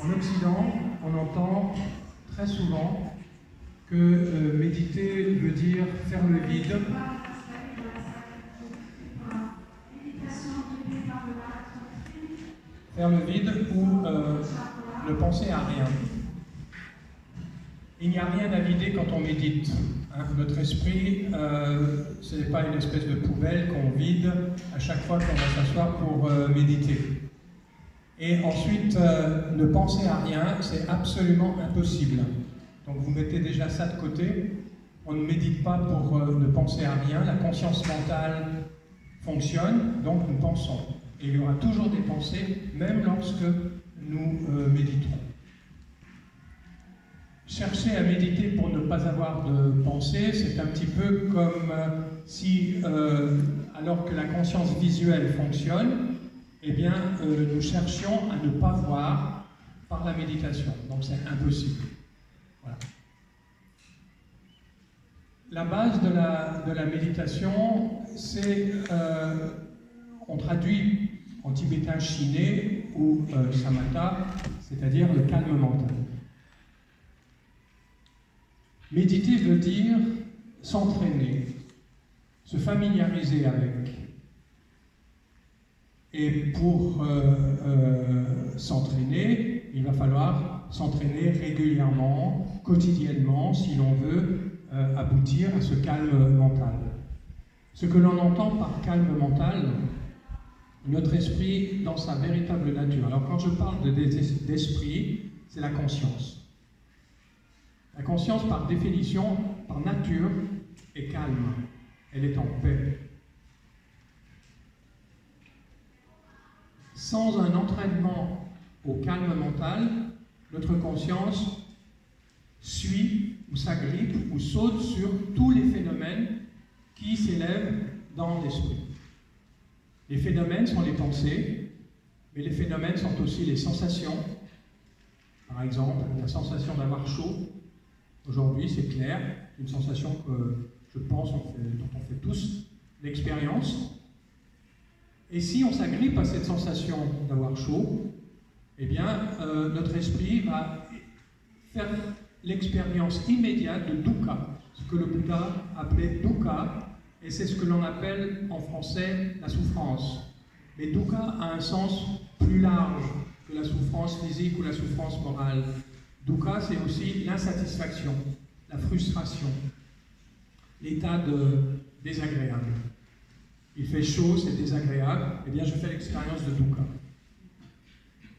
En Occident, on entend très souvent que méditer veut dire faire le vide. Faire le vide ou ne penser à rien. Il n'y a rien à vider quand on médite. Hein. Notre esprit, ce n'est pas une espèce de poubelle qu'on vide à chaque fois qu'on va s'asseoir pour méditer. Et ensuite, ne penser à rien, c'est absolument impossible. Donc vous mettez déjà ça de côté. On ne médite pas pour ne penser à rien. La conscience mentale fonctionne, donc nous pensons. Et il y aura toujours des pensées, même lorsque nous méditerons. Chercher à méditer pour ne pas avoir de pensée, c'est un petit peu comme si, alors que la conscience visuelle fonctionne, eh bien, nous cherchions à ne pas voir par la méditation. Donc c'est impossible. Voilà. La base de la méditation, c'est, on traduit en tibétain shiné ou samatha, c'est-à-dire le calme mental. Méditer veut dire s'entraîner, se familiariser avec. Et pour s'entraîner, il va falloir s'entraîner régulièrement, quotidiennement, si l'on veut aboutir à ce calme mental. Ce que l'on entend par calme mental, notre esprit dans sa véritable nature. Alors quand je parle d'esprit, c'est la conscience. La conscience, par définition, par nature, est calme. Elle est en paix. Sans un entraînement au calme mental, notre conscience suit ou s'agrippe ou saute sur tous les phénomènes qui s'élèvent dans l'esprit. Les phénomènes sont les pensées, mais les phénomènes sont aussi les sensations. Par exemple, la sensation d'avoir chaud. Aujourd'hui, c'est clair, une sensation que je pense dont on fait tous l'expérience. Et si on s'agrippe à cette sensation d'avoir chaud, eh bien, notre esprit va faire l'expérience immédiate de dukkha, ce que le Bouddha appelait dukkha, et c'est ce que l'on appelle en français la souffrance. Mais dukkha a un sens plus large que la souffrance physique ou la souffrance morale. Dukkha, c'est aussi l'insatisfaction, la frustration, l'état désagréable. Il fait chaud, c'est désagréable, eh bien je fais l'expérience de dukkha.